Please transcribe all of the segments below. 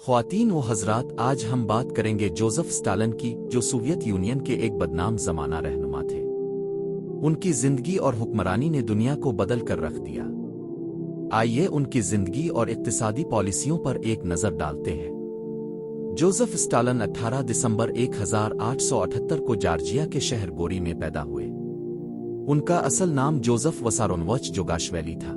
خواتین و حضرات، آج ہم بات کریں گے جوزف اسٹالن کی، جو سوویت یونین کے ایک بدنام زمانہ رہنما تھے۔ ان کی زندگی اور حکمرانی نے دنیا کو بدل کر رکھ دیا۔ آئیے ان کی زندگی اور اقتصادی پالیسیوں پر ایک نظر ڈالتے ہیں۔ جوزف اسٹالن 18 دسمبر 1878 کو جارجیا کے شہر گوری میں پیدا ہوئے۔ ان کا اصل نام جوزف وسارونوچ جوگاشویلی تھا۔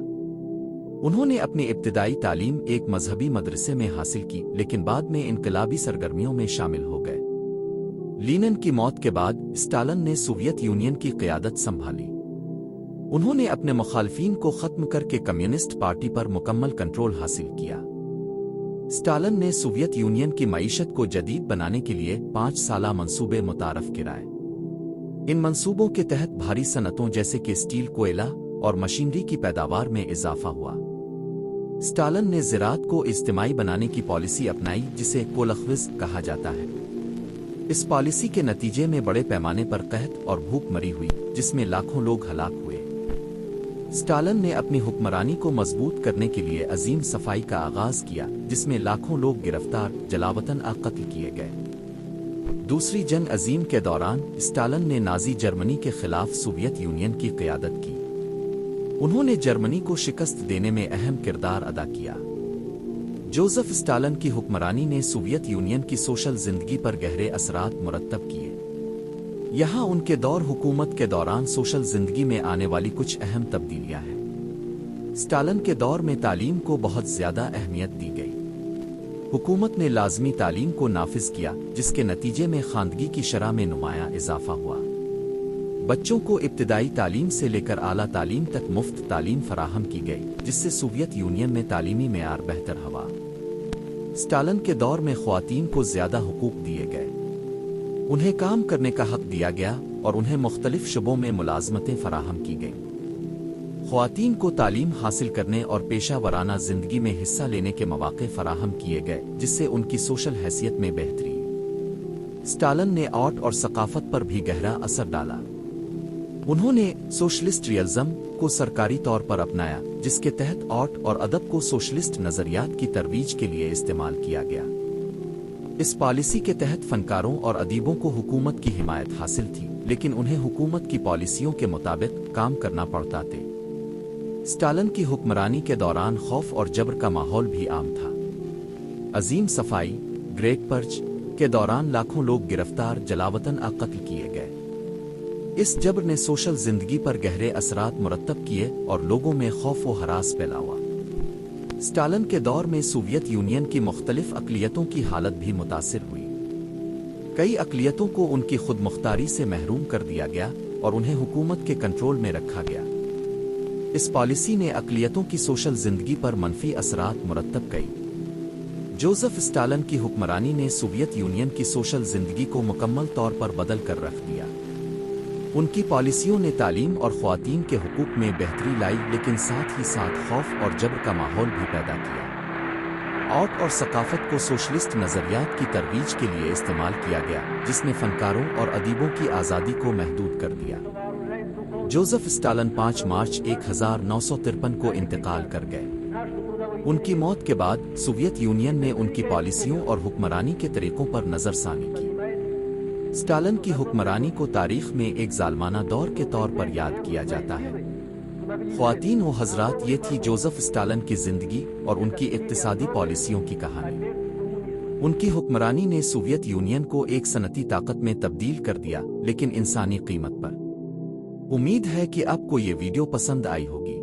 انہوں نے اپنی ابتدائی تعلیم ایک مذہبی مدرسے میں حاصل کی، لیکن بعد میں انقلابی سرگرمیوں میں شامل ہو گئے۔ لینن کی موت کے بعد اسٹالن نے سوویت یونین کی قیادت سنبھالی۔ انہوں نے اپنے مخالفین کو ختم کر کے کمیونسٹ پارٹی پر مکمل کنٹرول حاصل کیا۔ اسٹالن نے سوویت یونین کی معیشت کو جدید بنانے کے لیے 5 سالہ منصوبے متعارف کرائے۔ ان منصوبوں کے تحت بھاری صنعتوں جیسے کہ اسٹیل، کوئلہ اور مشینری کی پیداوار میں اضافہ ہوا۔ اسٹالن نے زراعت کو اجتماعی بنانے کی پالیسی اپنائی، جسے کولخوز کہا جاتا ہے۔ اس پالیسی کے نتیجے میں بڑے پیمانے پر قحط اور بھوک مری ہوئی، جس میں لاکھوں لوگ ہلاک ہوئے۔ اسٹالن نے اپنی حکمرانی کو مضبوط کرنے کے لیے عظیم صفائی کا آغاز کیا، جس میں لاکھوں لوگ گرفتار، جلاوطن قتل کیے گئے۔ دوسری جنگ عظیم کے دوران اسٹالن نے نازی جرمنی کے خلاف سوویت یونین کی قیادت کی۔ انہوں نے جرمنی کو شکست دینے میں اہم کردار ادا کیا۔ جوزف اسٹالن کی حکمرانی نے سوویت یونین کی سوشل زندگی پر گہرے اثرات مرتب کیے۔ یہاں ان کے دور حکومت کے دوران سوشل زندگی میں آنے والی کچھ اہم تبدیلیاں ہیں۔ اسٹالن کے دور میں تعلیم کو بہت زیادہ اہمیت دی گئی۔ حکومت نے لازمی تعلیم کو نافذ کیا، جس کے نتیجے میں خواندگی کی شرح میں نمایاں اضافہ ہوا۔ بچوں کو ابتدائی تعلیم سے لے کر اعلیٰ تعلیم تک مفت تعلیم فراہم کی گئی، جس سے سوویت یونین میں تعلیمی معیار بہتر ہوا۔ اسٹالن کے دور میں خواتین کو زیادہ حقوق دیے گئے۔ انہیں کام کرنے کا حق دیا گیا اور انہیں مختلف شعبوں میں ملازمتیں فراہم کی گئیں۔ خواتین کو تعلیم حاصل کرنے اور پیشہ ورانہ زندگی میں حصہ لینے کے مواقع فراہم کیے گئے، جس سے ان کی سوشل حیثیت میں بہتری۔ اسٹالن نے آرٹ اور ثقافت پر بھی گہرا اثر ڈالا۔ انہوں نے سوشلسٹ ریئلزم کو سرکاری طور پر اپنایا، جس کے تحت آرٹ اور ادب کو سوشلسٹ نظریات کی ترویج کے لیے استعمال کیا گیا۔ اس پالیسی کے تحت فنکاروں اور ادیبوں کو حکومت کی حمایت حاصل تھی، لیکن انہیں حکومت کی پالیسیوں کے مطابق کام کرنا پڑتا تھا۔ اسٹالن کی حکمرانی کے دوران خوف اور جبر کا ماحول بھی عام تھا۔ عظیم صفائی گریٹ پرچ کے دوران لاکھوں لوگ گرفتار، جلاوطن قتل کیے گئے۔ اس جبر نے سوشل زندگی پر گہرے اثرات مرتب کیے اور لوگوں میں خوف و ہراس پیدا ہوا۔ اسٹالن کے دور میں سوویت یونین کی مختلف اقلیتوں کی حالت بھی متاثر ہوئی۔ کئی اقلیتوں کو ان کی خود مختاری سے محروم کر دیا گیا اور انہیں حکومت کے کنٹرول میں رکھا گیا۔ اس پالیسی نے اقلیتوں کی سوشل زندگی پر منفی اثرات مرتب کیں۔ جوزف اسٹالن کی حکمرانی نے سوویت یونین کی سوشل زندگی کو مکمل طور پر بدل کر رکھ دیا۔ ان کی پالیسیوں نے تعلیم اور خواتین کے حقوق میں بہتری لائی، لیکن ساتھ ہی ساتھ خوف اور جبر کا ماحول بھی پیدا کیا۔ آرٹ اور ثقافت کو سوشلسٹ نظریات کی ترویج کے لیے استعمال کیا گیا، جس نے فنکاروں اور ادیبوں کی آزادی کو محدود کر دیا۔ جوزف اسٹالن 5 مارچ 1953 کو انتقال کر گئے۔ ان کی موت کے بعد سوویت یونین نے ان کی پالیسیوں اور حکمرانی کے طریقوں پر نظر ثانی کی۔ اسٹالن کی حکمرانی کو تاریخ میں ایک ظالمانہ دور کے طور پر یاد کیا جاتا ہے۔ خواتین و حضرات، یہ تھی جوزف اسٹالن کی زندگی اور ان کی اقتصادی پالیسیوں کی کہانی۔ ان کی حکمرانی نے سوویت یونین کو ایک صنعتی طاقت میں تبدیل کر دیا، لیکن انسانی قیمت پر۔ امید ہے کہ آپ کو یہ ویڈیو پسند آئی ہوگی۔